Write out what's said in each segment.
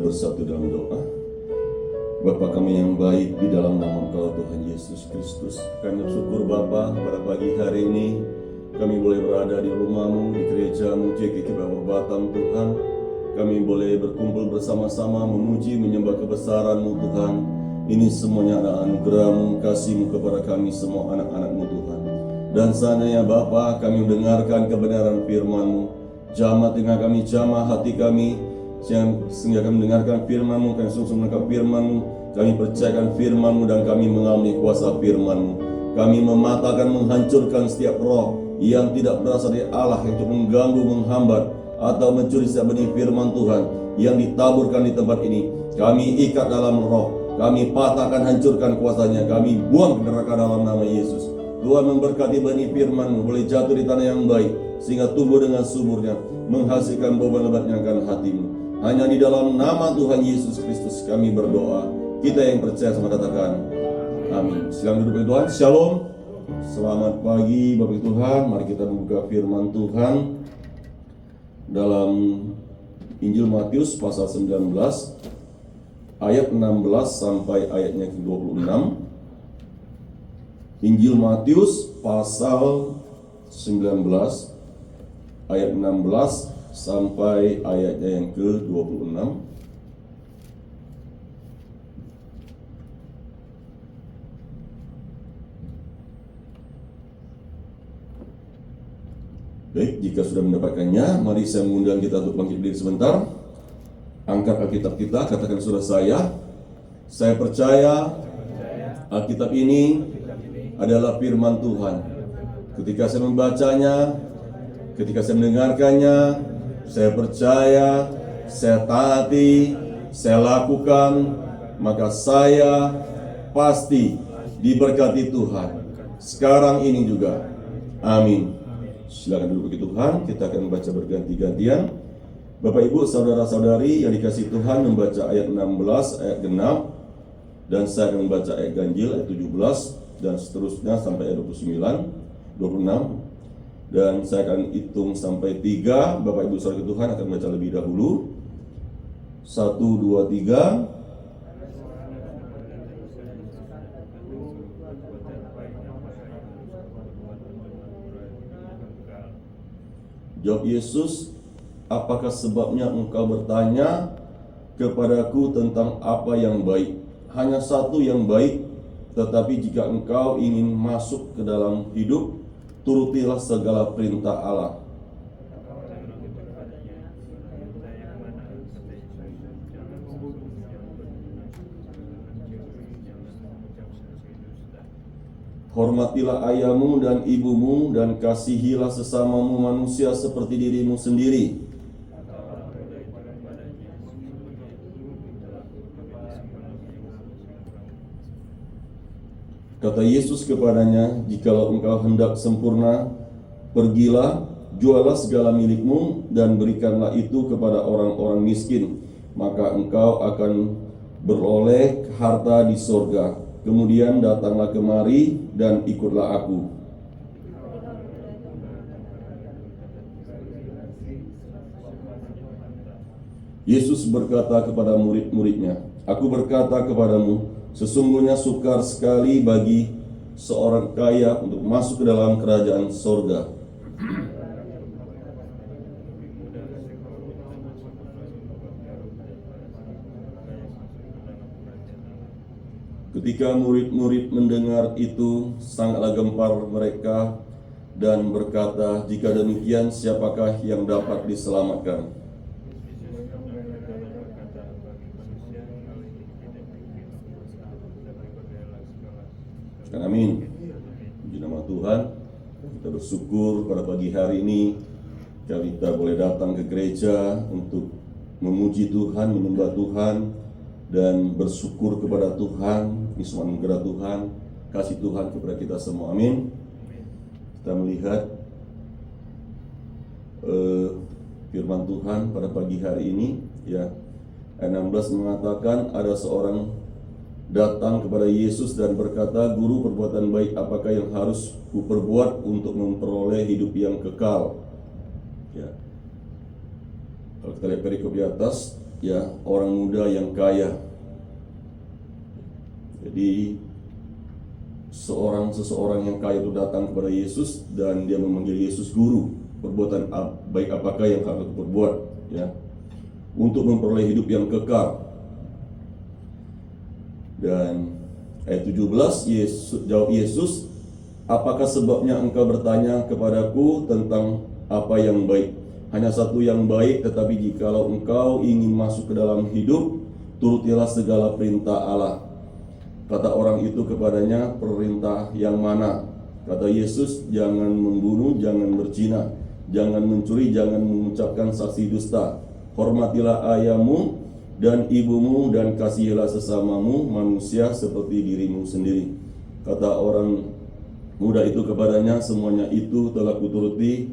bersatu dalam doa. Bapa kami yang baik, di dalam nama Engkau Tuhan Yesus Kristus, kami bersyukur Bapa pada pagi hari ini kami boleh berada di rumah-Mu, di gereja-Mu JKT Bapa Batam Tuhan. Kami boleh berkumpul bersama-sama memuji, menyembah kebesaran-Mu Tuhan. Ini semuanya adalah anugerah-Mu, kasih-Mu kepada kami semua anak-anak-Mu Tuhan. Dan seandainya Bapa kami mendengarkan kebenaran firman-Mu, jamah telinga kami, jamah hati kami, sehingga kami mendengarkan firman-Mu, kami sungguh menangkap firman-Mu, kami percayakan firman-Mu dan kami mengalami kuasa firman-Mu. Kami mematahkan, menghancurkan setiap roh yang tidak berasal dari Allah, yang untuk mengganggu, menghambat atau mencuri setiap benih firman Tuhan yang ditaburkan di tempat ini. Kami ikat dalam roh, kami patahkan, hancurkan kuasanya, kami buang ke neraka dalam nama Yesus. Tuhan memberkati benih firman-Mu boleh jatuh di tanah yang baik, sehingga tumbuh dengan suburnya, menghasilkan buah lebat yang akan hatimu. Hanya di dalam nama Tuhan Yesus Kristus kami berdoa. Kita yang percaya sama katakan amin. Silakan duduk Tuhan. Shalom. Selamat pagi Bapak Tuhan. Mari kita membuka firman Tuhan dalam Injil Matius pasal 19 ayat 16 sampai ayatnya ke-26. Injil Matius pasal 19 ayat 16 sampai ayatnya yang ke-26. Baik, jika sudah mendapatkannya, mari saya mengundang kita untuk bangkit berdiri sebentar. Angkat Alkitab kita, katakan saudara saya percaya Alkitab ini adalah firman Tuhan. Ketika saya membacanya, ketika saya mendengarkannya, saya percaya, saya taati, saya lakukan, maka saya pasti diberkati Tuhan. Sekarang ini juga. Amin. Silakan duduk bagi Tuhan, kita akan membaca berganti-gantian. Bapak Ibu, saudara-saudari yang dikasihi Tuhan, membaca ayat 16, ayat genap, dan saya akan membaca ayat ganjil, ayat 17, dan seterusnya sampai ayat 29, 26. Dan saya akan hitung sampai 3. Bapak Ibu saudara Tuhan akan baca lebih dahulu. 1, 2, 3. Jawab Yesus, apakah sebabnya engkau bertanya kepadaku tentang apa yang baik? Hanya satu yang baik, tetapi jika engkau ingin masuk ke dalam hidup, turutilah segala perintah Allah. Hormatilah ayahmu dan ibumu, dan kasihilah sesamamu manusia seperti dirimu sendiri. Kata Yesus kepadanya, jikalau engkau hendak sempurna, pergilah, jualah segala milikmu, dan berikanlah itu kepada orang-orang miskin, maka engkau akan beroleh harta di sorga. Kemudian datanglah kemari dan ikutlah aku. Yesus berkata kepada murid-muridnya, aku berkata kepadamu, sesungguhnya sukar sekali bagi seorang kaya untuk masuk ke dalam kerajaan sorga. Ketika murid-murid mendengar itu, sangatlah gempar mereka dan berkata, jika demikian siapakah yang dapat diselamatkan? Amin. Puji nama Tuhan. Kita bersyukur pada pagi hari ini kita boleh datang ke gereja untuk memuji Tuhan, menyembah Tuhan, dan bersyukur kepada Tuhan. Ini semua anugerah Tuhan, kasih Tuhan kepada kita semua. Amin. Kita melihat firman Tuhan pada pagi hari ini, ya. Ayat 16 mengatakan ada seorang datang kepada Yesus dan berkata, Guru, perbuatan baik apakah yang harus kuperbuat untuk memperoleh hidup yang kekal? Ya. Kalau kita lihat perikop di atas, ya, orang muda yang kaya. Jadi seseorang yang kaya itu datang kepada Yesus dan dia memanggil Yesus guru. Perbuatan baik apakah yang harus berbuat, ya, untuk memperoleh hidup yang kekal. Dan ayat 17, jawab Yesus, apakah sebabnya engkau bertanya kepadaku tentang apa yang baik? Hanya satu yang baik, tetapi jikalau engkau ingin masuk ke dalam hidup, turutilah segala perintah Allah. Kata orang itu kepadanya, perintah yang mana? Kata Yesus, jangan membunuh, jangan berzina, jangan mencuri, jangan mengucapkan saksi dusta. Hormatilah ayahmu dan ibumu, dan kasihilah sesamamu manusia seperti dirimu sendiri. Kata orang muda itu kepadanya, semuanya itu telah kuturuti,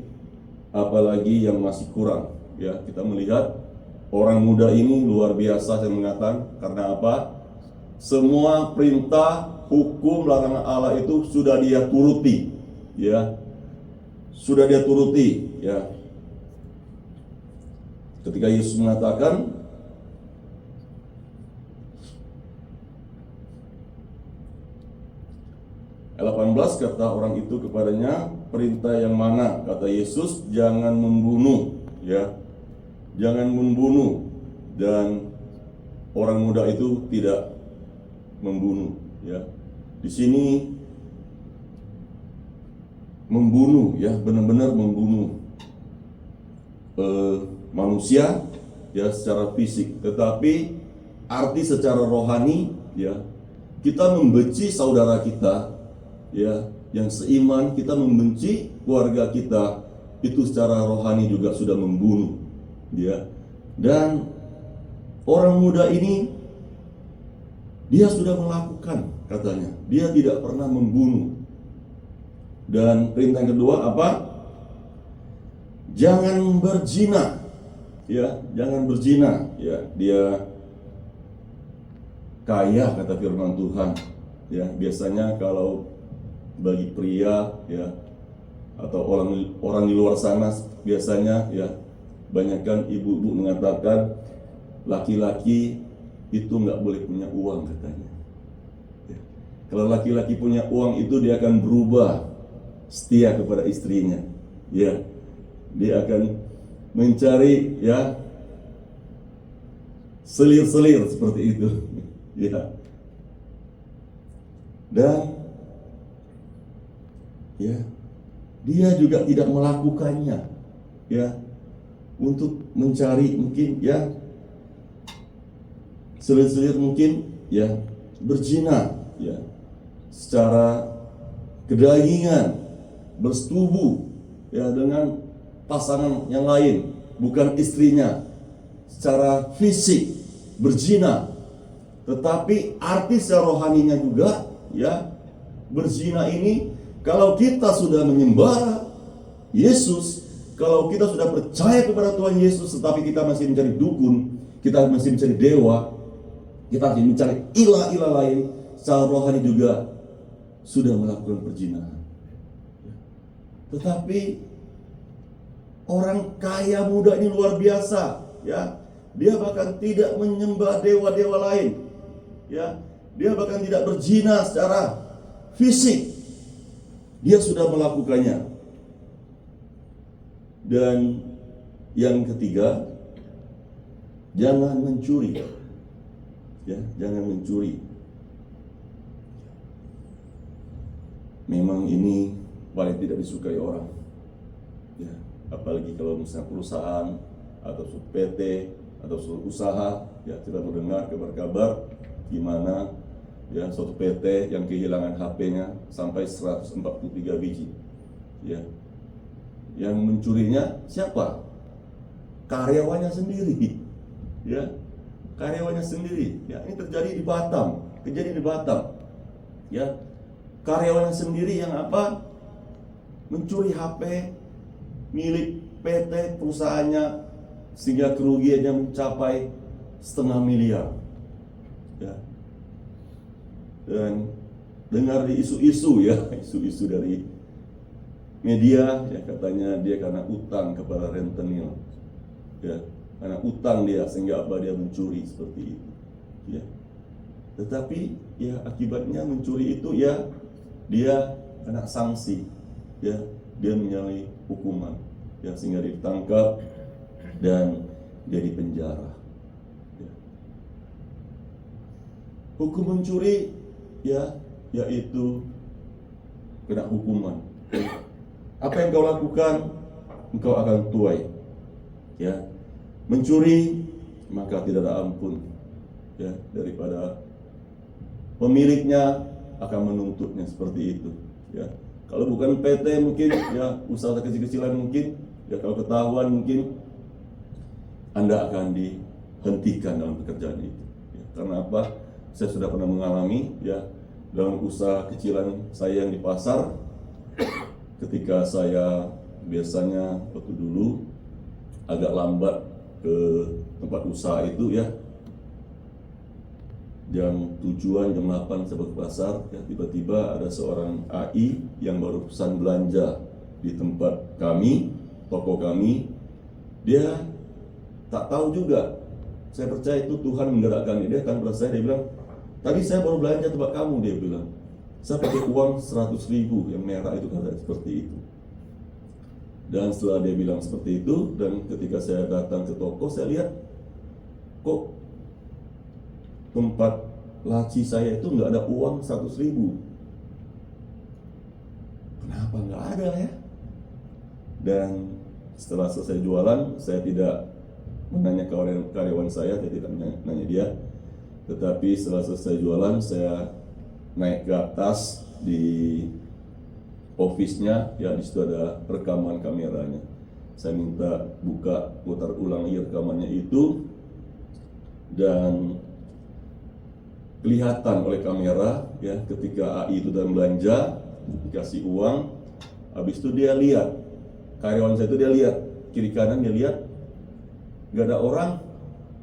apalagi yang masih kurang. Ya, kita melihat orang muda ini luar biasa, saya mengatakan, karena apa? Semua perintah, hukum, larangan Allah itu sudah dia turuti, ya, sudah dia turuti, ya. Ketika Yesus mengatakan, ayat 18, kata orang itu kepadanya, perintah yang mana? Kata Yesus, jangan membunuh, ya, jangan membunuh. Dan orang muda itu tidak membunuh, ya. Di sini membunuh, ya, benar-benar membunuh manusia, ya, secara fisik, tetapi arti secara rohani, ya, kita membenci saudara kita, ya, yang seiman, kita membenci keluarga kita, itu secara rohani juga sudah membunuh, ya. Dan orang muda ini dia sudah melakukan, katanya, dia tidak pernah membunuh. Dan perintah yang kedua apa? Jangan berzina, ya, jangan berzina, ya. Dia kaya, kata firman Tuhan, ya. Biasanya kalau bagi pria, ya, atau orang di luar sana, biasanya, ya, banyakkan ibu-ibu mengatakan laki-laki itu nggak boleh punya uang, katanya, ya. Kalau laki-laki punya uang itu dia akan berubah setia kepada istrinya, ya. Dia akan mencari, ya, selir-selir seperti itu, ya. Dan, ya, dia juga tidak melakukannya, ya, untuk mencari mungkin, ya, selir-selir mungkin, ya, berzina, ya, secara kedagingan, bersetubuh, ya, dengan pasangan yang lain, bukan istrinya, secara fisik berzina. Tetapi arti secara rohaninya juga, ya, berzina ini, kalau kita sudah menyembah Yesus, kalau kita sudah percaya kepada Tuhan Yesus, tetapi kita masih mencari dukun, kita masih mencari dewa, kita masih mencari ilah-ilah lain, secara rohani juga sudah melakukan perzinahan. Tetapi orang kaya muda ini luar biasa, ya. Dia bahkan tidak menyembah dewa-dewa lain, ya. Dia bahkan tidak berzina secara fisik. Dia sudah melakukannya. Dan yang ketiga, jangan mencuri. Ya, jangan mencuri. Memang ini paling tidak disukai orang, ya. Apalagi kalau misalnya perusahaan atau PT atau suatu usaha, ya, kita mendengar kabar-kabar gimana, ya, suatu PT yang kehilangan HP-nya sampai 143 biji, ya. Yang mencurinya siapa? Karyawannya sendiri, ya. Karyawannya sendiri, ya. Ini terjadi di Batam, kejadian di Batam, ya. Karyawannya sendiri yang apa? Mencuri HP milik PT perusahaannya, sehingga kerugiannya mencapai 500 miliar, ya. Dan dengar di isu-isu, ya, isu-isu dari media, ya, katanya dia karena utang kepada rentenir, ya. karena utang dia, sehingga apa, dia mencuri seperti itu, ya. Tetapi ya akibatnya mencuri itu ya dia kena sanksi, ya, dia menyalahi hukuman, ya, sehingga ditangkap dan dia dipenjara, ya. Hukum mencuri ya yaitu kena hukuman. Apa yang kau lakukan, engkau akan tuai, ya. Mencuri maka tidak ada ampun, ya, daripada pemiliknya akan menuntutnya seperti itu, ya. Kalau bukan PT mungkin, ya, usaha kecil-kecilan mungkin, ya, kalau ketahuan mungkin Anda akan dihentikan dalam pekerjaan itu, ya. Karena apa? Saya sudah pernah mengalami, ya, dalam usaha kecilan saya yang di pasar. Ketika saya biasanya waktu dulu agak lambat ke tempat usaha itu, ya, jam 7-an, jam 8 saya ke pasar, ya, tiba-tiba ada seorang AI yang baru pesan belanja di tempat kami, toko kami. Dia tak tahu juga, saya percaya itu Tuhan menggerakkan dia. Kan beras saya, dia bilang, tadi saya baru belanja tempat kamu, dia bilang. Saya pakai uang 100.000 yang merah itu, kata seperti itu. Dan setelah dia bilang seperti itu, dan ketika saya datang ke toko, saya lihat kok tempat laci saya itu nggak ada uang 100.000. Kenapa nggak ada, ya? Dan setelah selesai jualan, saya tidak menanya karyawan saya tidak nanya dia. Tetapi setelah selesai jualan, saya naik ke atas di office-nya, ya, di situ ada rekaman kameranya. Saya minta putar ulang lagi rekamannya itu, dan kelihatan oleh kamera, ya, ketika AI itu dan belanja, dikasih uang, habis itu dia lihat, karyawan saya itu dia lihat, kiri kanan dia lihat, gak ada orang,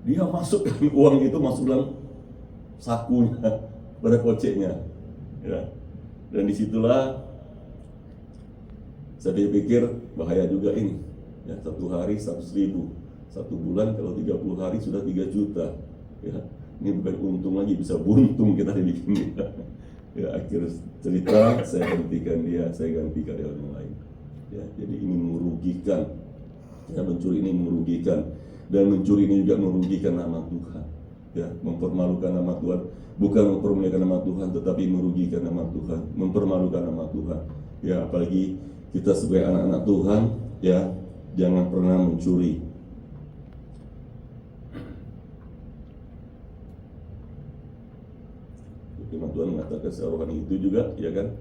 dia masuk uang itu masuk dalam sakunya, pada koceknya, ya. Dan disitulah saya pikir bahaya juga ini, ya, 1 hari 100.000, 1 bulan kalau 30 hari sudah 3 juta, ya. Ini bukan untung lagi, bisa buntung kita dibikin, ya. Akhir cerita saya hentikan dia, saya ganti karyawan yang lain, ya. Jadi ini merugikan, ya, mencuri ini merugikan, dan mencuri ini juga merugikan nama Tuhan, ya, mempermalukan nama Tuhan, bukan mempermuliakan nama Tuhan, tetapi merugikan nama Tuhan, mempermalukan nama Tuhan, ya. Apalagi kita sebagai anak-anak Tuhan, ya, jangan pernah mencuri. Firman Tuhan mengatakan seorang itu juga, ya kan,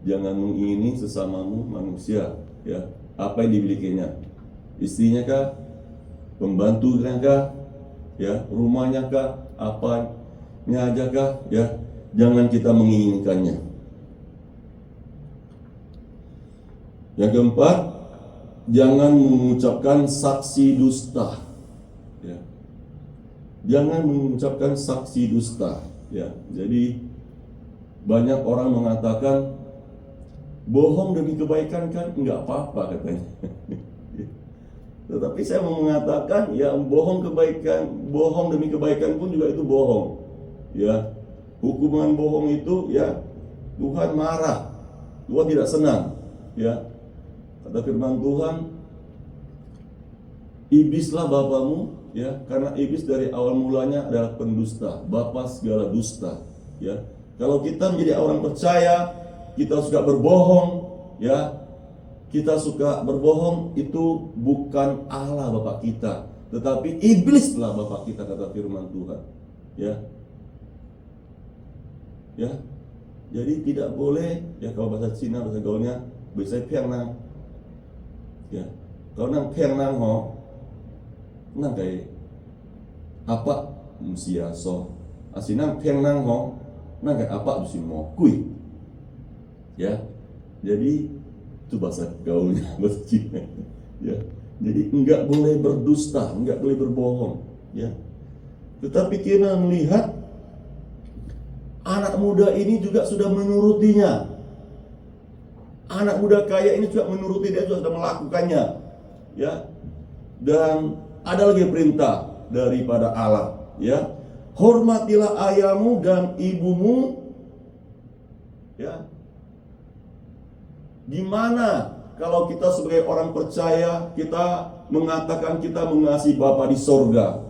jangan mengingini sesamamu manusia, ya, apa yang dimilikinya, istrinya kah, pembantunya kah, ya, rumahnya kah, apanya aja kah, ya, jangan kita menginginkannya. Yang keempat, jangan mengucapkan saksi dusta, ya. Jangan mengucapkan saksi dusta, ya. Jadi banyak orang mengatakan bohong demi kebaikan kan nggak apa-apa, katanya. Tetapi saya mau mengatakan, ya, bohong demi kebaikan pun juga itu bohong, ya. Hukuman bohong itu, ya, Tuhan marah, Tuhan tidak senang, ya. Kata firman Tuhan, iblislah bapamu, ya, karena iblis dari awal mulanya adalah pendusta, bapa segala dusta, ya. Kalau kita menjadi orang percaya, kita suka berbohong, ya, kita suka berbohong, itu bukan Allah Bapa kita, tetapi iblislah Bapa kita, kata firman Tuhan, ya. Ya. Jadi tidak boleh, ya, kalau bahasa Cina, bahasa gaulnya, bisa piang, ya. Kalau nang piang nang ho, nang kayak apa musia so, asinang piang nang ho, nang kayak apa musi mo kui, ya. Jadi itu bahasa gaulnya, bahasa Cina, ya. Jadi enggak boleh berdusta, enggak boleh berbohong, ya. Tetapi kita melihat anak muda ini juga sudah menurutinya. Anak muda kaya ini juga menuruti, dia sudah melakukannya, ya. Dan ada lagi perintah daripada Allah, ya. Hormatilah ayahmu dan ibumu, ya. Gimana kalau kita sebagai orang percaya, kita mengatakan kita mengasihi Bapa di sorga,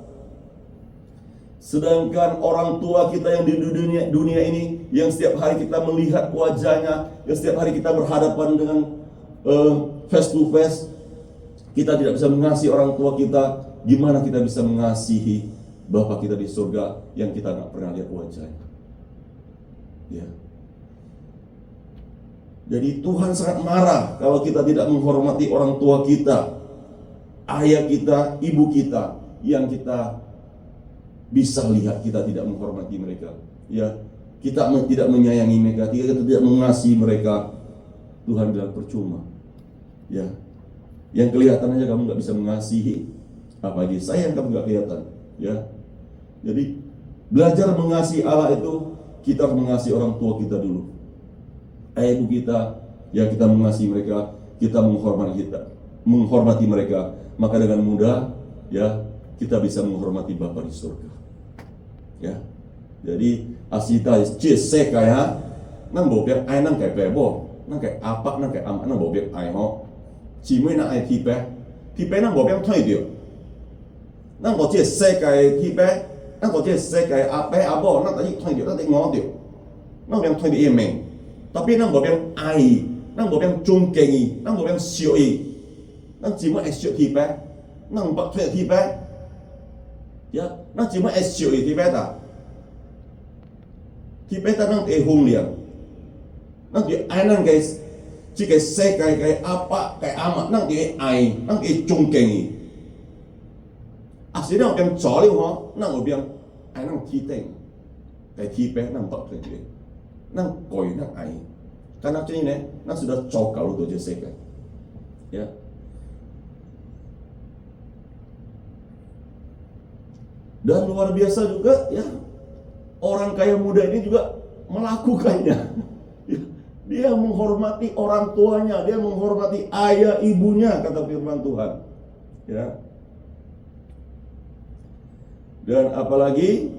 sedangkan orang tua kita yang di dunia ini, yang setiap hari kita melihat wajahnya, yang setiap hari kita berhadapan dengan face to face, kita tidak bisa mengasihi orang tua kita. Gimana kita bisa mengasihi Bapa kita di surga yang kita nggak pernah lihat wajahnya? Ya. Jadi Tuhan sangat marah kalau kita tidak menghormati orang tua kita, ayah kita, ibu kita, yang kita bisa lihat kita tidak menghormati mereka. Ya, kita tidak menyayangi mereka, kita tidak mengasihi mereka. Tuhan bilang percuma. Ya, yang kelihatan aja kamu nggak bisa mengasihi, apalagi sayang kamu nggak kelihatan. Ya, jadi belajar mengasihi Allah itu kita harus mengasihi orang tua kita dulu, ayah ibu kita. Ya, kita mengasihi mereka, kita menghormati mereka, maka dengan mudah ya kita bisa menghormati Bapa di surga. Ya, jadi asita jese kayak nang bobek ai nang kayak bebo, nang kayak apa nang kayak amat nang bobek ai ho, cimui nang ai tipe nang bobek thay dia, nang bobek jese kayak tipe, nang bobek jese kayak apa abo nang tadi thay dia nang tadi ngau dia, nang bobek thay dia emeng, tapi nang bobek ai, nang bobek jungkengi, nang bobek sioi, nang cimui ai sioi tipe, nang bobek thay tipe. Ya, nang cuma SCO itu beta. Kita nang hung liang. Nang dia nang guys, jika saya kayak apa kayak amat nang dia nang dia jungkengi. Asalnya orang cari ho, nang orang nang titeng, kayak tipe nang bak dia, nang koi nang karena ini nang sudah cokal untuk saya. Ya. Dan luar biasa juga ya, orang kaya muda ini juga melakukannya. Dia menghormati orang tuanya, dia menghormati ayah ibunya, kata firman Tuhan. Ya. Dan apalagi,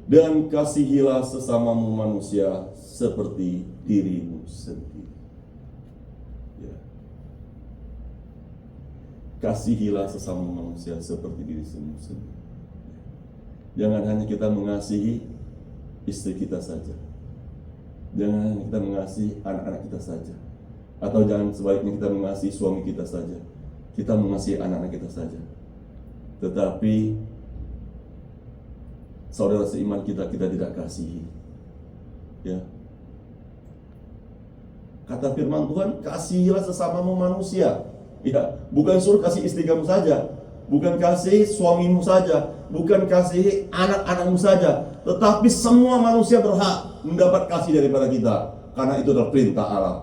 dan kasihilah sesamamu manusia seperti dirimu sendiri. Ya. Kasihilah sesama manusia seperti dirimu sendiri. Jangan hanya kita mengasihi istri kita saja, jangan hanya kita mengasihi anak-anak kita saja, atau jangan sebaliknya kita mengasihi suami kita saja, kita mengasihi anak-anak kita saja. Tetapi saudara seiman kita tidak kasihi. Ya. Kata firman Tuhan, kasihilah sesamamu manusia. Ya, bukan suruh kasih istri kamu saja, bukan kasih suamimu saja, bukan kasih anak-anakmu saja, tetapi semua manusia berhak mendapat kasih daripada kita, karena itu adalah perintah Allah.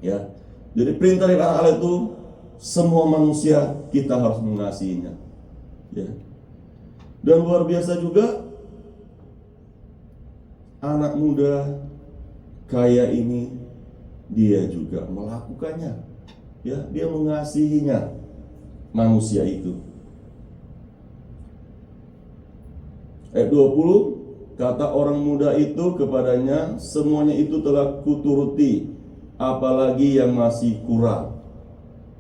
Ya, jadi perintah dari Allah itu semua manusia kita harus mengasihinya. Ya, dan luar biasa juga anak muda kaya ini dia juga melakukannya. Ya, dia mengasihinya manusia itu. Ayat 20, kata orang muda itu kepadanya, semuanya itu telah kuturuti, apalagi yang masih kurang.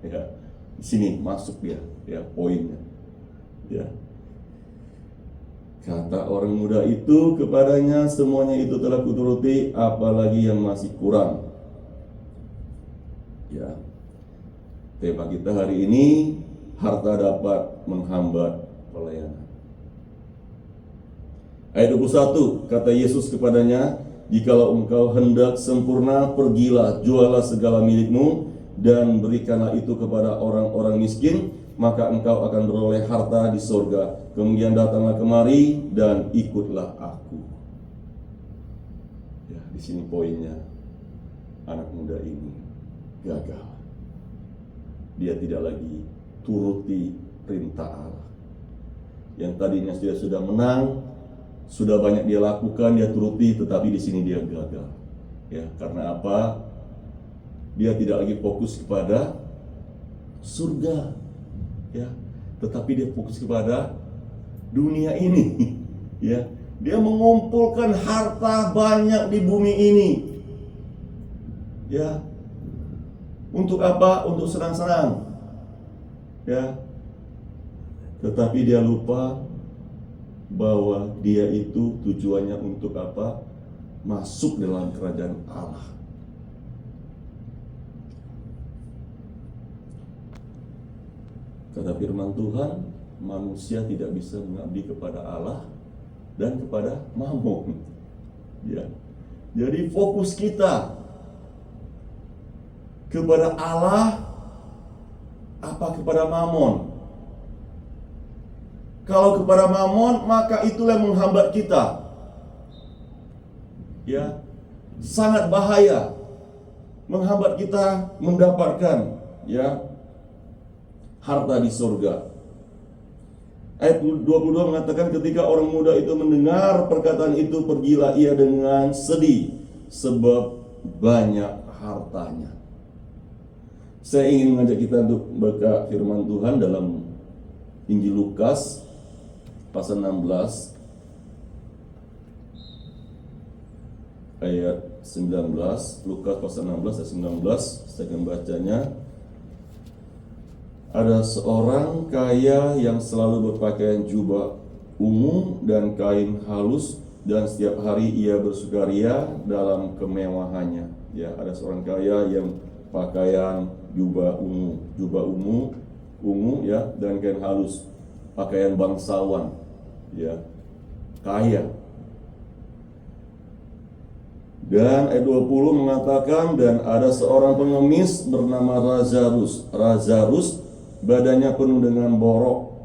Ya, di sini masuk dia, ya poinnya. Ya. Kata orang muda itu kepadanya, semuanya itu telah kuturuti, apalagi yang masih kurang. Ya. Tema kita hari ini, harta dapat menghambat pelayanan. Ayat 21, kata Yesus kepadanya, jikalau engkau hendak sempurna, pergilah, jualah segala milikmu, dan berikanlah itu kepada orang-orang miskin, maka engkau akan beroleh harta di sorga. Kemudian datanglah kemari dan ikutlah aku. Ya, di sini poinnya, anak muda ini gagal. Dia tidak lagi turuti perintah Allah. Yang tadinya dia sudah menang, sudah banyak dia lakukan, dia turuti, tetapi di sini dia gagal. Ya, karena apa? Dia tidak lagi fokus kepada surga. Ya, tetapi dia fokus kepada dunia ini. Ya, dia mengumpulkan harta banyak di bumi ini. Ya, untuk apa? Untuk senang-senang. Ya, tetapi dia lupa bahwa dia itu tujuannya untuk apa? Masuk dalam kerajaan Allah. Kata firman Tuhan, manusia tidak bisa mengabdi kepada Allah dan kepada mamon. Ya. Jadi fokus kita kepada Allah apa kepada mamon? Kalau kepada mamon, maka itulah yang menghambat kita. Ya, sangat bahaya, menghambat kita mendapatkan harta di surga. Ayat 22 mengatakan, ketika orang muda itu mendengar perkataan itu, pergilah ia dengan sedih sebab banyak hartanya. Saya ingin mengajak kita untuk baca firman Tuhan dalam Injil Lukas pasal 16 ayat 19. Lukas pasal 16 ayat 19, saya akan bacanya. Ada seorang kaya yang selalu berpakaian jubah ungu dan kain halus, dan setiap hari ia bersukaria dalam kemewahannya. Ya, ada seorang kaya yang pakaian jubah ungu ya, dan kain halus, pakaian bangsawan, ya, kaya. Dan ayat 20 mengatakan, dan ada seorang pengemis bernama Lazarus, badannya penuh dengan borok,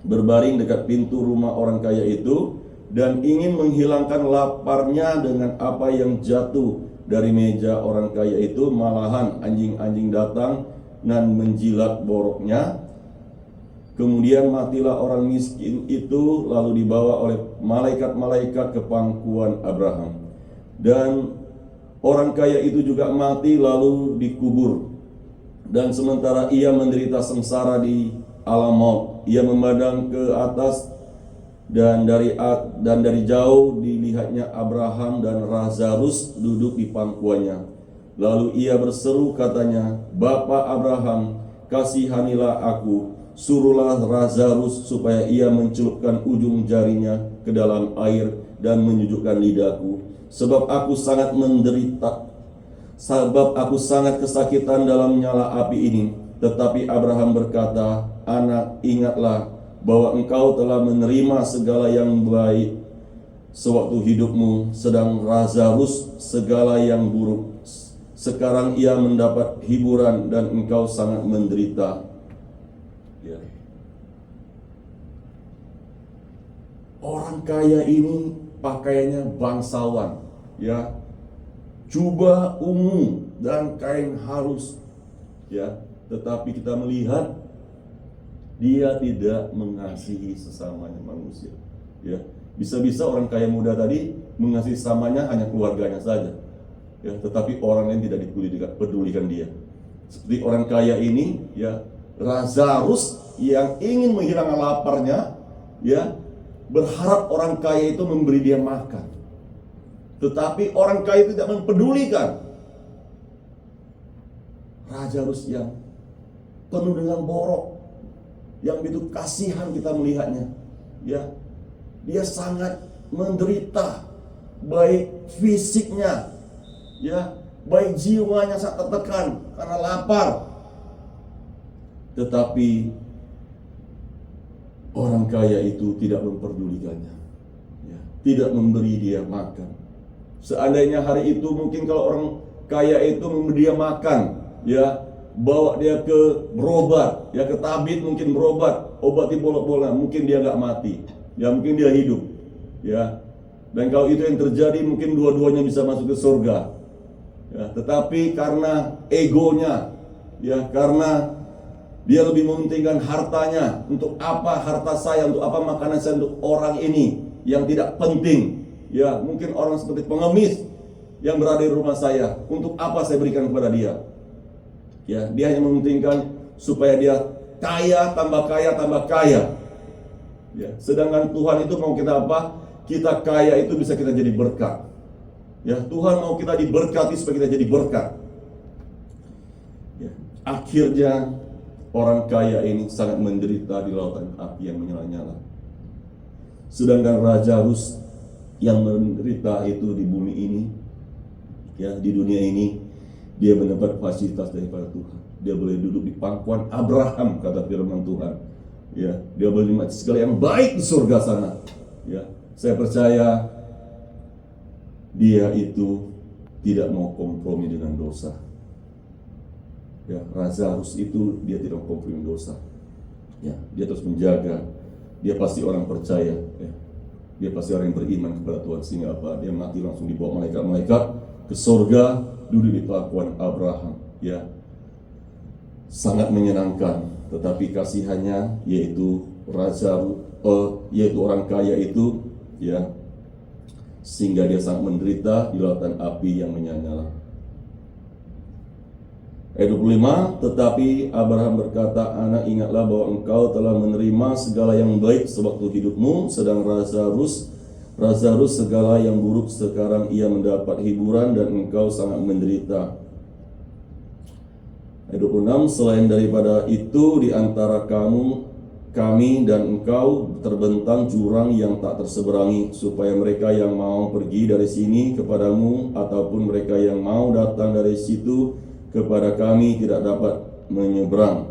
berbaring dekat pintu rumah orang kaya itu, dan ingin menghilangkan laparnya dengan apa yang jatuh dari meja orang kaya itu. Malahan anjing-anjing datang dan menjilat boroknya. Kemudian matilah orang miskin itu, lalu dibawa oleh malaikat-malaikat ke pangkuan Abraham. Dan orang kaya itu juga mati lalu dikubur. Dan sementara ia menderita sengsara di alam maut, ia memandang ke atas, dan dari jauh dilihatnya Abraham dan Lazarus duduk di pangkuannya. Lalu ia berseru, katanya, Bapa Abraham, kasihanilah aku, suruhlah Lazarus supaya ia mencelupkan ujung jarinya ke dalam air dan menyejukkan lidahku, sebab aku sangat kesakitan dalam nyala api ini. Tetapi Abraham berkata, Anak, ingatlah bahwa engkau telah menerima segala yang baik sewaktu hidupmu, sedang Lazarus segala yang buruk. Sekarang ia mendapat hiburan dan engkau sangat menderita. Ya. Orang kaya ini pakaiannya bangsawan, ya, jubah ungu dan kain halus, ya. Tetapi kita melihat dia tidak mengasihi sesamanya manusia. Ya, bisa-bisa orang kaya muda tadi mengasihi sesamanya hanya keluarganya saja. Ya, tetapi orang lain tidak pedulikan dia. Seperti orang kaya ini, ya, Lazarus yang ingin menghilangkan laparnya, ya, berharap orang kaya itu memberi dia makan. Tetapi orang kaya itu tidak mempedulikan. Lazarus yang penuh dengan borok, yang begitu kasihan kita melihatnya, ya, dia sangat menderita, baik fisiknya, ya, baik jiwanya sangat tertekan karena lapar. Tetapi orang kaya itu tidak memperdulikannya, ya, tidak memberi dia makan. Seandainya hari itu mungkin kalau orang kaya itu memberi dia makan, ya, bawa dia ke berobat, ya, ke tabib mungkin berobat, obati bolak-balik, mungkin dia nggak mati, ya, mungkin dia hidup, ya. Dan kalau itu yang terjadi, mungkin dua-duanya bisa masuk ke surga, ya. Tetapi karena egonya, ya, karena dia lebih mementingkan hartanya, untuk apa harta saya, untuk apa makanan saya untuk orang ini yang tidak penting, ya. Mungkin orang seperti pengemis yang berada di rumah saya, untuk apa saya berikan kepada dia? Ya, dia hanya mementingkan supaya dia kaya, tambah kaya, tambah kaya. Ya, sedangkan Tuhan itu mau kita apa? Kita kaya itu bisa kita jadi berkat. Ya, Tuhan mau kita diberkati supaya kita jadi berkat. Ya, akhirnya orang kaya ini sangat menderita di lautan api yang menyala-nyala. Sedangkan Raja Rus yang menderita itu di bumi ini, ya, di dunia ini, dia mendapat fasilitas daripada Tuhan. Dia boleh duduk di pangkuan Abraham, kata firman Tuhan. Ya, dia boleh menikmati segala yang baik di surga sana. Ya, saya percaya dia itu tidak mau kompromi dengan dosa. Ya, Raja Rus itu dia tidak mau kompromi dengan dosa. Ya, dia terus menjaga. Dia pasti orang percaya. Ya. Dia pasti orang yang beriman kepada Tuhan, sehingga apa? Dia mati langsung dibawa malaikat-malaikat ke surga, duduk di pangkuan Abraham. Ya, sangat menyenangkan. Tetapi kasihannya, yaitu yaitu orang kaya itu, ya, sehingga dia sangat menderita di lautan api yang menyala-nyala. Ayat 25, tetapi Abraham berkata, anak, ingatlah bahwa engkau telah menerima segala yang baik sewaktu hidupmu, sedang Raja Rus segala yang buruk. Sekarang ia mendapat hiburan dan engkau sangat menderita. Ayat 26, selain daripada itu di antara kami dan engkau terbentang jurang yang tak terseberangi, supaya mereka yang mau pergi dari sini kepadamu ataupun mereka yang mau datang dari situ kepada kami tidak dapat menyeberang.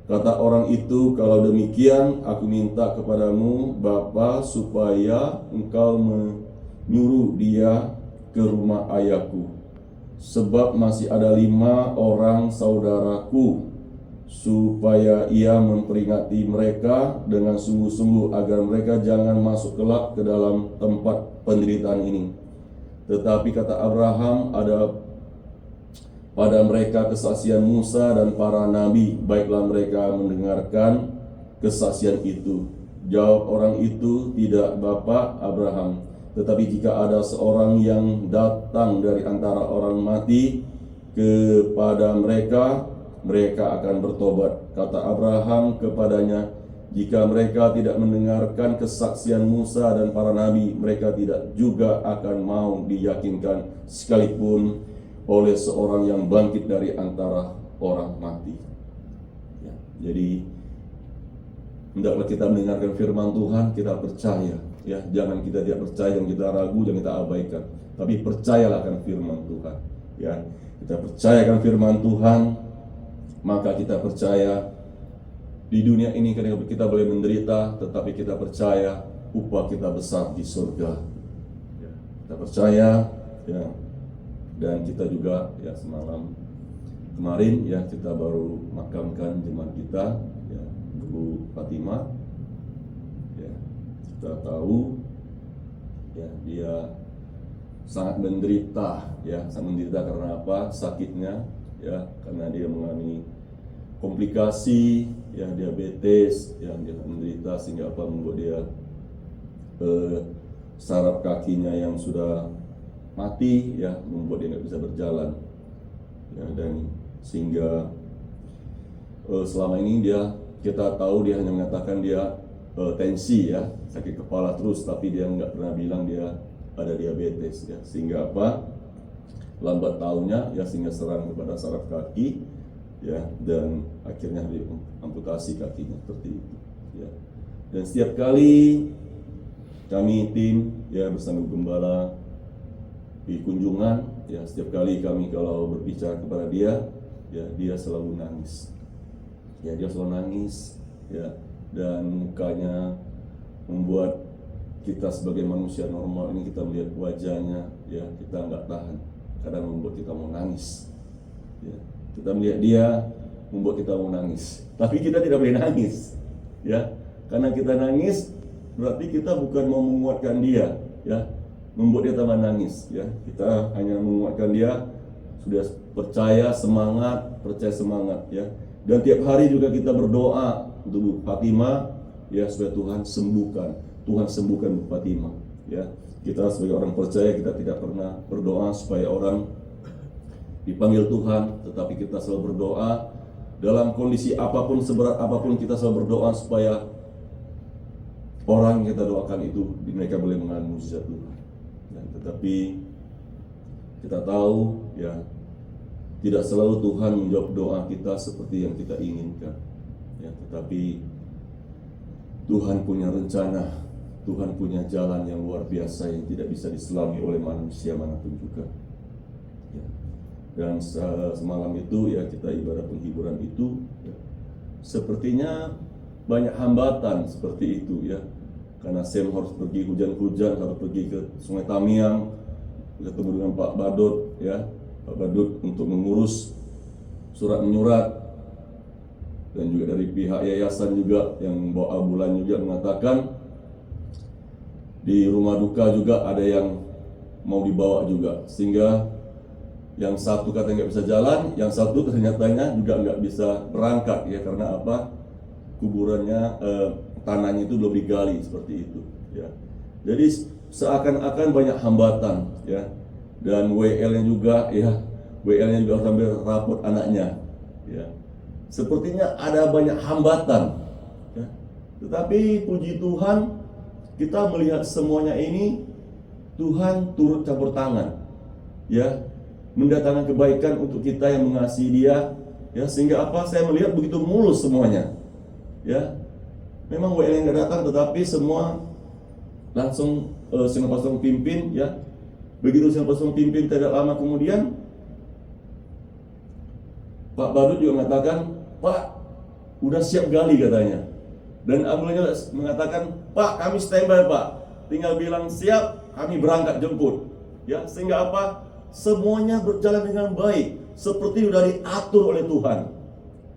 Kata orang itu, kalau demikian aku minta kepadamu Bapa, supaya engkau menyuruh dia ke rumah ayahku, sebab masih ada 5 orang saudaraku, supaya ia memperingatkan mereka dengan sungguh-sungguh agar mereka jangan masuk kelak ke dalam tempat penderitaan ini. Tetapi kata Abraham, ada pada mereka kesaksian Musa dan para nabi, baiklah mereka mendengarkan kesaksian itu. Jawab orang itu, tidak Bapa Abraham, tetapi jika ada seorang yang datang dari antara orang mati kepada mereka, mereka akan bertobat. Kata Abraham kepadanya, jika mereka tidak mendengarkan kesaksian Musa dan para nabi, mereka tidak juga akan mau diyakinkan sekalipun oleh seorang yang bangkit dari antara orang mati. Ya, jadi hendaklah kita mendengarkan firman Tuhan, kita percaya. Ya, jangan kita tidak percaya, jangan kita ragu, jangan kita abaikan. Tapi percayalah akan firman Tuhan. Ya, kita percayakan firman Tuhan, maka kita percaya di dunia ini kita boleh menderita, tetapi kita percaya upah kita besar di surga. Ya, kita percaya, ya. Dan kita juga, ya, semalam kemarin, ya, kita baru makamkan jemaat kita, ya, Bu Fatima. Ya, kita tahu, ya, dia sangat menderita, ya, sangat menderita karena apa? Sakitnya, ya, karena dia mengalami komplikasi, ya, diabetes, ya, dia menderita sehingga apa? Membuat dia saraf kakinya yang sudah mati, ya, membuat dia nggak bisa berjalan, ya, dan sehingga selama ini kita tahu dia hanya mengatakan dia tensi, ya, sakit kepala terus, tapi dia nggak pernah bilang dia ada diabetes, ya, sehingga apa? Lambat tahunnya, ya, sehingga serang kepada saraf kaki, ya, dan akhirnya diamputasi kakinya seperti itu, ya. Dan setiap kali kami tim, ya, bersama gembala di kunjungan, ya, setiap kali kami kalau berbicara kepada dia, ya, dia selalu nangis, ya, dia selalu nangis, ya, dan mukanya membuat kita sebagai manusia normal ini, kita melihat wajahnya, ya, kita nggak tahan, kadang membuat kita mau nangis, ya, kita melihat dia membuat kita mau nangis, tapi kita tidak boleh nangis, ya, karena kita nangis berarti kita bukan mau menguatkan dia, ya, membuat dia tambah nangis, ya. Kita hanya menguatkan dia, sudah percaya semangat, ya. Dan tiap hari juga kita berdoa untuk Bu Fatima, ya, supaya Tuhan sembuhkan Bu Fatima, ya. Kita sebagai orang percaya, kita tidak pernah berdoa supaya orang dipanggil Tuhan, tetapi kita selalu berdoa dalam kondisi apapun, seberat apapun, kita selalu berdoa supaya orang yang kita doakan itu mereka boleh mengalami mujizat Tuhan. Tetapi kita tahu ya, tidak selalu Tuhan menjawab doa kita seperti yang kita inginkan. Ya, tetapi Tuhan punya rencana, Tuhan punya jalan yang luar biasa yang tidak bisa diselami oleh manusia manapun juga. Ya. Dan semalam itu ya kita ibadah penghiburan itu, ya, sepertinya banyak hambatan seperti itu ya. Karena Sam harus pergi hujan-hujan, harus pergi ke Sungai Tamiang, ketemu dengan Pak Badut ya, Pak Badut untuk mengurus surat menyurat, dan juga dari pihak yayasan juga yang membawa ambulan juga mengatakan di rumah duka juga ada yang mau dibawa juga, sehingga yang satu katanya nggak bisa jalan, yang satu ternyatanya juga nggak bisa berangkat ya, karena apa? Kuburannya tanahnya itu belum digali seperti itu ya. Jadi seakan-akan banyak hambatan ya, dan WL-nya juga ya, WL-nya juga harus ambil rapot anaknya ya. Sepertinya ada banyak hambatan ya. Tetapi puji Tuhan, kita melihat semuanya ini Tuhan turut campur tangan ya, mendatangkan kebaikan untuk kita yang mengasihi Dia ya, sehingga apa? Saya melihat begitu mulus semuanya ya. Memang WL yang nggak datang, tetapi semua langsung Senior Pastor pimpin ya. Begitu Senior Pastor pimpin, tidak lama kemudian Pak Badut juga mengatakan, Pak, udah siap gali katanya. Dan ambulannya mengatakan, Pak, kami standby Pak, tinggal bilang siap, kami berangkat jemput ya. Sehingga apa? Semuanya berjalan dengan baik, seperti sudah diatur oleh Tuhan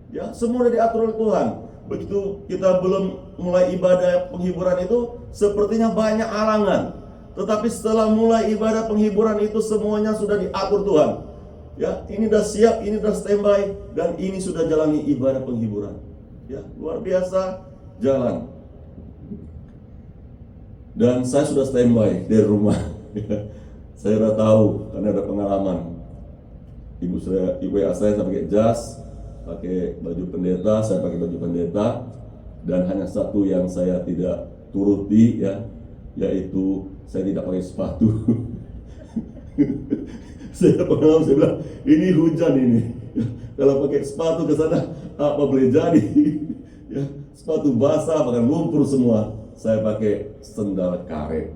ya. Semua sudah diatur oleh Tuhan. Begitu kita belum mulai ibadah penghiburan itu, sepertinya banyak halangan. Tetapi setelah mulai ibadah penghiburan itu, semuanya sudah diatur Tuhan ya. Ini sudah siap, ini sudah standby, dan ini sudah jalani ibadah penghiburan ya. Luar biasa jalan. Dan saya sudah standby dari rumah saya sudah tahu, karena ada pengalaman. Ibu saya pakai jas, pakai baju pendeta, saya pakai baju pendeta, dan hanya satu yang saya tidak turuti ya, yaitu saya tidak pakai sepatu. Saya pengalaman, saya bilang ini hujan ini, kalau pakai sepatu ke sana apa boleh jadi ya, sepatu basah bahkan lumpur semua. Saya pakai sendal karet.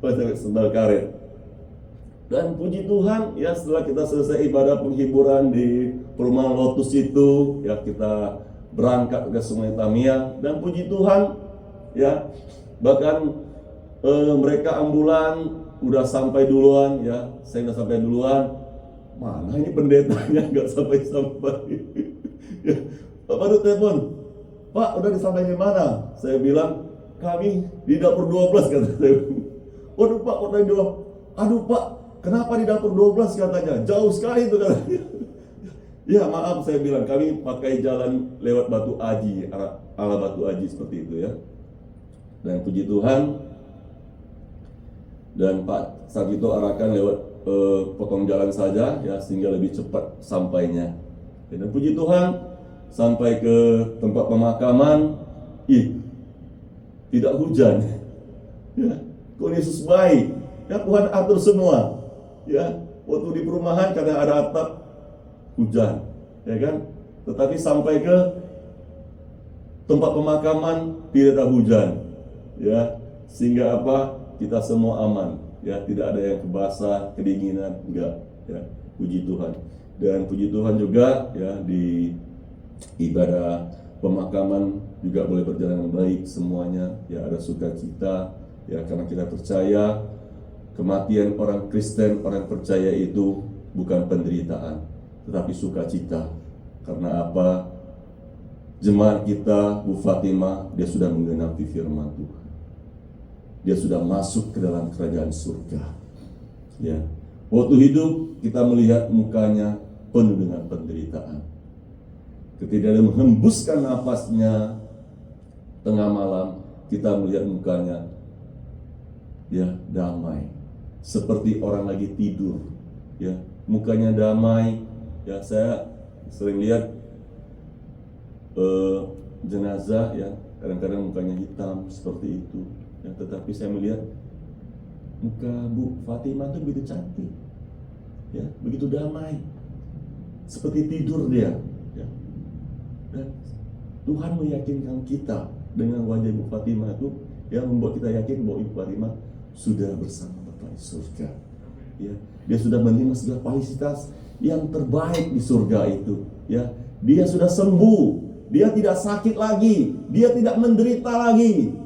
Pakai sendal karet. Dan puji Tuhan ya, setelah kita selesai ibadah penghiburan di perumahan Lotus itu ya, kita berangkat ke Sungai Tamiang. Dan puji Tuhan ya, bahkan mereka ambulan udah sampai duluan ya, saya udah sampai duluan. Mana ini pendetanya nggak sampai-sampai. Ya, Pak Badut telepon, Pak udah disampaikan di mana? Saya bilang kami di dapur 12 kata saya. Waduh Pak, udah di aduh Pak, kenapa di dapur 12 katanya? Jauh sekali itu katanya. Ya maaf, saya bilang kami pakai jalan lewat Batu Aji, ala Batu Aji seperti itu ya. Dan puji Tuhan, dan Pak Sarjito arahkan lewat potong jalan saja ya, sehingga lebih cepat sampainya. Dan puji Tuhan, sampai ke tempat pemakaman, tidak hujan ya. Tuhan Yesus baik ya, Tuhan atur semua ya. Waktu di perumahan kadang ada atap, hujan ya kan, tetapi sampai ke tempat pemakaman tidak ada hujan ya, sehingga apa? Kita semua aman ya, tidak ada yang basah, kedinginan, enggak ya. Puji Tuhan. Dan puji Tuhan juga ya, di ibadah pemakaman juga boleh berjalan dengan baik semuanya ya. Ada sukacita ya, karena kita percaya kematian orang Kristen, orang percaya itu bukan penderitaan, tetapi sukacita. Karena apa? Jemaat kita, Bu Fatimah, dia sudah menggenapi firman Tuhan. Dia sudah masuk ke dalam kerajaan surga ya. Waktu hidup kita melihat mukanya penuh dengan penderitaan. Ketika dia menghembuskan nafasnya tengah malam, kita melihat mukanya ya damai, seperti orang lagi tidur ya, mukanya damai ya. Saya sering lihat jenazah ya, kadang-kadang mukanya hitam seperti itu ya, tetapi saya melihat muka Bu Fatimah itu begitu cantik ya, begitu damai, seperti tidur dia ya. Dan Tuhan meyakinkan kita dengan wajah Ibu Fatimah itu yang membuat kita yakin bahwa Ibu Fatimah sudah bersama Bapa di surga ya. Dia sudah menerima segala fasilitas yang terbaik di surga itu ya. Dia sudah sembuh, dia tidak sakit lagi, dia tidak menderita lagi.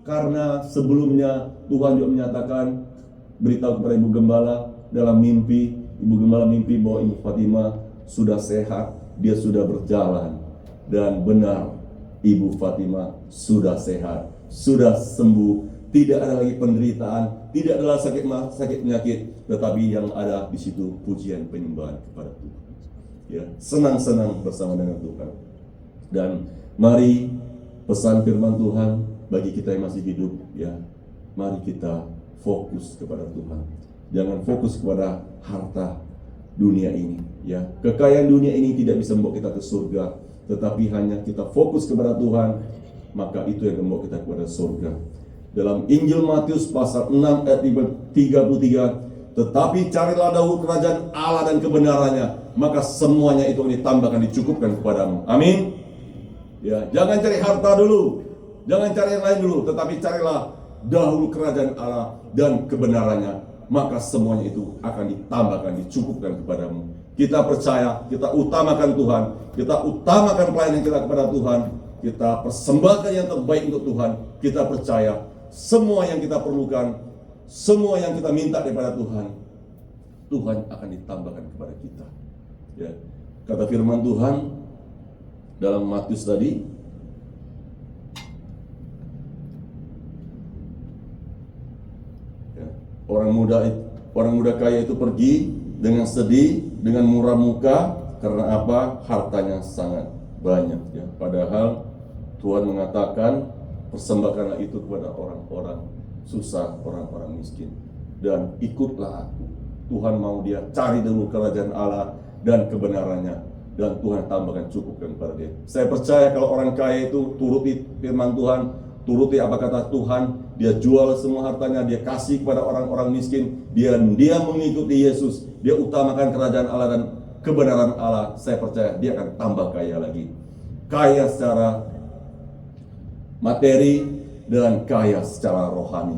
Karena sebelumnya Tuhan juga menyatakan, beritahu kepada Ibu Gembala dalam mimpi, Ibu Gembala mimpi bahwa Ibu Fatimah sudah sehat, dia sudah berjalan. Dan benar, Ibu Fatimah sudah sehat, sudah sembuh, tidak ada lagi penderitaan, tidak ada lagi sakit penyakit, tetapi yang ada di situ pujian penyembahan kepada Tuhan. Ya, senang-senang bersama dengan Tuhan. Dan mari pesan firman Tuhan bagi kita yang masih hidup ya, mari kita fokus kepada Tuhan. Jangan fokus kepada harta dunia ini ya. Kekayaan dunia ini tidak bisa membawa kita ke surga, tetapi hanya kita fokus kepada Tuhan, maka itu yang membawa kita kepada surga. Dalam Injil Matius pasal 6 ayat 33, tetapi carilah dahulu kerajaan Allah dan kebenarannya, maka semuanya itu ditambahkan, dicukupkan kepadamu. Amin. Ya, jangan cari harta dulu, jangan cari yang lain dulu, tetapi carilah dahulu kerajaan Allah dan kebenarannya, maka semuanya itu akan ditambahkan, dicukupkan kepadamu. Kita percaya, kita utamakan Tuhan, kita utamakan pelayanan kita kepada Tuhan, kita persembahkan yang terbaik untuk Tuhan. Kita percaya semua yang kita perlukan, semua yang kita minta daripada Tuhan, Tuhan akan ditambahkan kepada kita. Ya, kata firman Tuhan dalam Matius tadi, ya, orang muda kaya itu pergi dengan sedih, dengan murah muka, karena apa? Hartanya sangat banyak ya. Padahal Tuhan mengatakan, persembahkanlah itu kepada orang-orang susah, orang-orang miskin, dan ikutlah aku. Tuhan mau dia cari dulu kerajaan Allah dan kebenarannya, dan Tuhan tambahkan, cukupkan kepada dia. Saya percaya kalau orang kaya itu turuti firman Tuhan, turuti apa kata Tuhan, dia jual semua hartanya, dia kasih kepada orang-orang miskin, dia mengikuti Yesus, dia utamakan kerajaan Allah dan kebenaran Allah, saya percaya dia akan tambah kaya lagi. Kaya secara materi dan kaya secara rohani.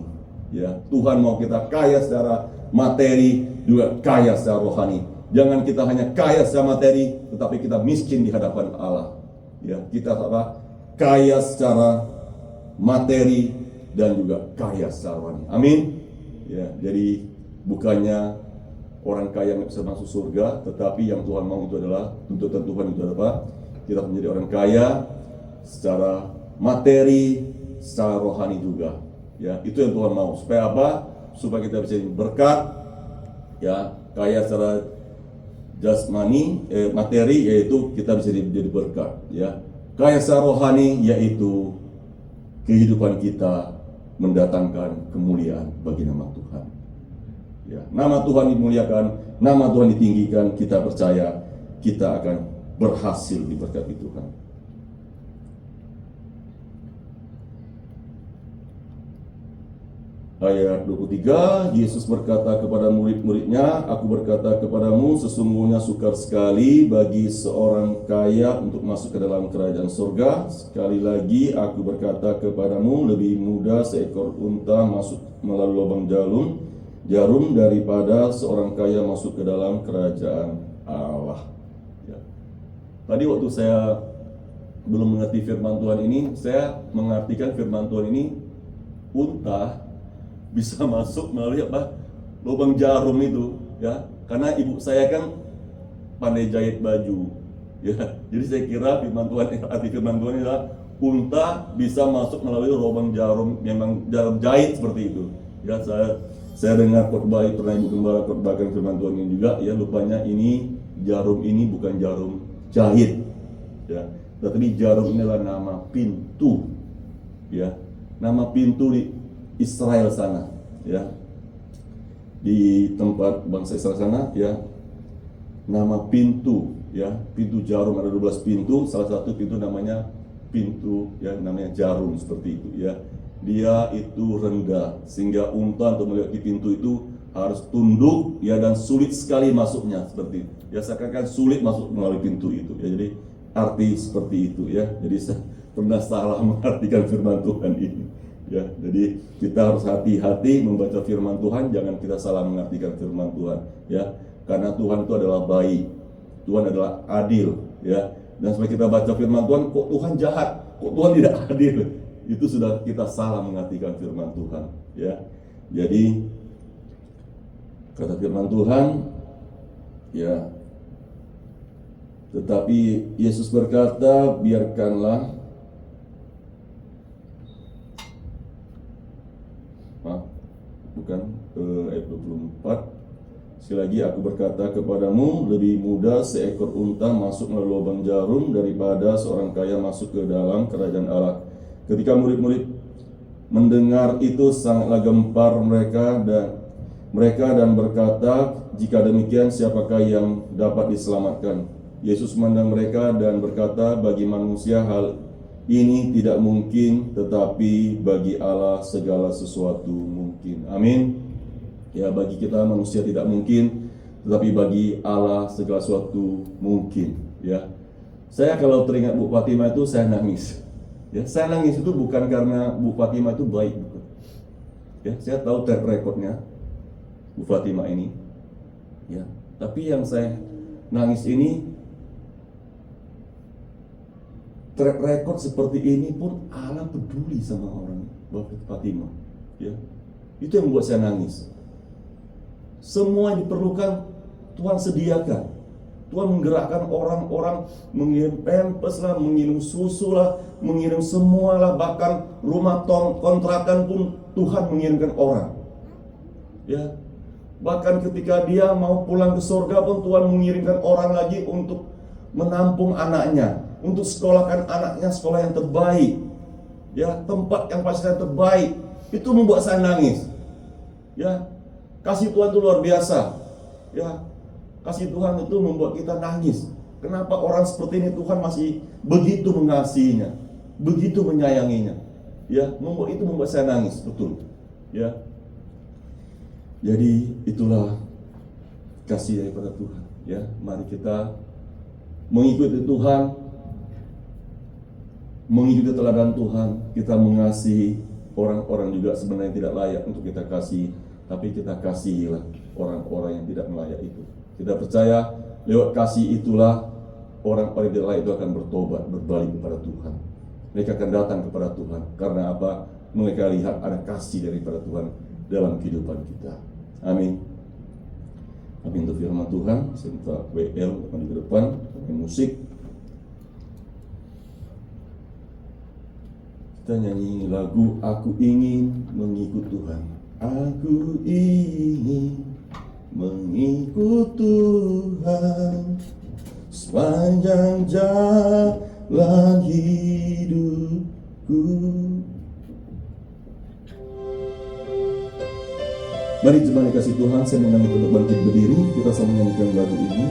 Ya, Tuhan mau kita kaya secara materi, juga kaya secara rohani. Jangan kita hanya kaya secara materi, tetapi kita miskin di hadapan Allah. Ya, kita apa? Kaya secara materi dan juga kaya secara rohani. Amin. Ya, jadi bukannya orang kaya nggak bisa masuk surga, tetapi yang Tuhan mau itu adalah, tuntutan Tuhan itu adalah kita menjadi orang kaya secara materi, secara rohani juga. Ya, itu yang Tuhan mau. Supaya apa? Supaya kita bisa berkat, ya, kaya secara jasmani, materi, yaitu kita bisa jadi berkat. Ya, kaya secara rohani, yaitu kehidupan kita mendatangkan kemuliaan bagi nama Tuhan. Ya, nama Tuhan dimuliakan, nama Tuhan ditinggikan. Kita percaya kita akan berhasil diberkati Tuhan. Ayat 23, Yesus berkata kepada murid-muridnya, aku berkata kepadamu, sesungguhnya sukar sekali bagi seorang kaya untuk masuk ke dalam kerajaan surga. Sekali lagi aku berkata kepadamu, lebih mudah seekor unta masuk melalui lubang jarum daripada seorang kaya masuk ke dalam kerajaan Allah. Ya. Tadi waktu saya belum mengerti firman Tuhan ini, saya mengartikan firman Tuhan ini, unta bisa masuk melalui apa? Lubang jarum itu, ya. Karena ibu saya kan pandai jahit baju, ya. Jadi saya kira firman Tuhan, arti firman Tuhan adalah unta bisa masuk melalui lubang jarum, memang jarum jahit seperti itu. Ya, saya dengar khotbah, pernah Ibu Gembala khotbahkan firman Tuhan ini juga, ya, rupanya ini jarum ini bukan jarum jahit, ya. Tetapi jarum ini adalah nama pintu, ya. Nama pintu di Israel sana, ya, di tempat bangsa Israel sana, ya. nama pintu, ya, pintu jarum. Ada 12 pintu, salah satu pintu namanya pintu yang namanya jarum, seperti itu, ya. Dia itu rendah sehingga unta untuk melewati pintu itu harus tunduk, ya, dan sulit sekali masuknya, seperti itu. Ya, seakan-akan sulit masuk melalui pintu itu, ya. Jadi arti seperti itu, ya. Jadi saya pernah salah mengartikan firman Tuhan ini, ya. Jadi kita harus hati-hati membaca firman Tuhan, jangan kita salah mengartikan firman Tuhan, ya. Karena Tuhan itu adalah baik, Tuhan adalah adil, ya. Dan supaya kita baca firman Tuhan, kok Tuhan jahat, kok Tuhan tidak adil, itu sudah kita salah mengartikan firman Tuhan, ya. Jadi kata firman Tuhan, ya, tetapi Yesus berkata, biarkanlah, bukan, ayat 24. Sekali lagi aku berkata kepadamu, lebih mudah seekor unta masuk melalui lubang jarum daripada seorang kaya masuk ke dalam kerajaan Allah. Ketika murid-murid mendengar itu, sangatlah gempar mereka dan berkata, jika demikian siapakah yang dapat diselamatkan? Yesus memandang mereka dan berkata, bagi manusia hal ini tidak mungkin, tetapi bagi Allah segala sesuatu mungkin. Amin. Ya, bagi kita manusia tidak mungkin, tetapi bagi Allah segala sesuatu mungkin, ya. Saya kalau teringat Bu Fatimah itu saya nangis. Ya, saya nangis itu bukan karena Bu Fatimah itu baik, bukan. Ya, saya tahu track recordnya Bu Fatimah ini, ya. Tapi yang saya nangis ini, track record seperti ini pun Allah peduli sama orang Bu Fatimah, ya. Itu yang membuat saya nangis. Semua yang diperlukan Tuhan sediakan. Tuhan menggerakkan orang-orang, mengirim pampers lah, mengirim susu lah, mengirim semua lah, bahkan rumah kontrakan pun Tuhan mengirimkan orang, ya. Bahkan ketika dia mau pulang ke surga pun Tuhan mengirimkan orang lagi untuk menampung anaknya, untuk sekolahkan anaknya sekolah yang terbaik, ya, tempat yang pasti yang terbaik. Itu membuat saya nangis, ya. Kasih Tuhan itu luar biasa, ya. Kasih Tuhan itu membuat kita nangis. Kenapa orang seperti ini Tuhan masih begitu mengasihinya, begitu menyayanginya, ya. Itu membuat saya nangis, betul, ya. Jadi itulah kasih daripada Tuhan, ya. Mari kita mengikuti Tuhan, mengikuti teladan Tuhan. Kita mengasihi orang-orang juga sebenarnya tidak layak untuk kita kasih, tapi kita kasihilah orang-orang yang tidak layak itu. Kita percaya lewat kasih itulah orang-orang yang tidak layak itu akan bertobat, berbalik kepada Tuhan. Mereka akan datang kepada Tuhan. Karena apa? Mereka lihat ada kasih daripada Tuhan dalam kehidupan kita. Amin. Amin untuk firman Tuhan. Saya minta WL di depan dengan musik. Kita nyanyi lagu Aku Ingin Mengikut Tuhan. Aku ingin mengikut Tuhan sepanjang jalan hidupku. Mari jemaat kasih Tuhan, saya mengundang kita untuk bangkit berdiri. Kita sama menyanyikan lagu ini.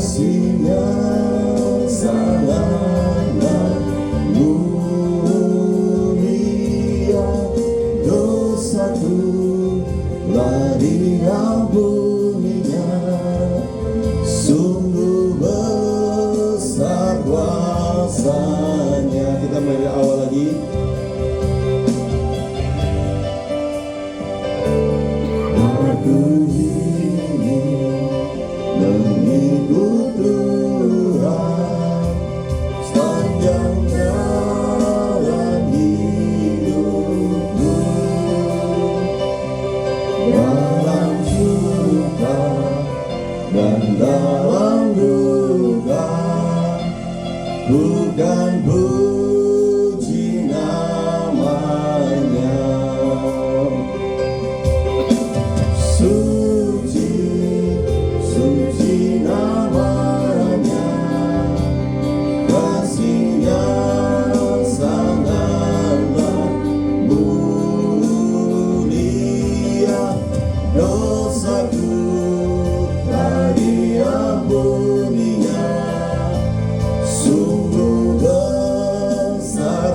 kasihnya sangatlah mulia, dosaku telah diampuninya, sungguh besar kuasanya. Kita mulai dari awal lagi. Aku ingin mengikut Tuhan sepanjang jalan hidupku, dalam suka dan dalam duka, bukan puji namanya. Suci, suci namanya, kasihnya sangatlah mulia,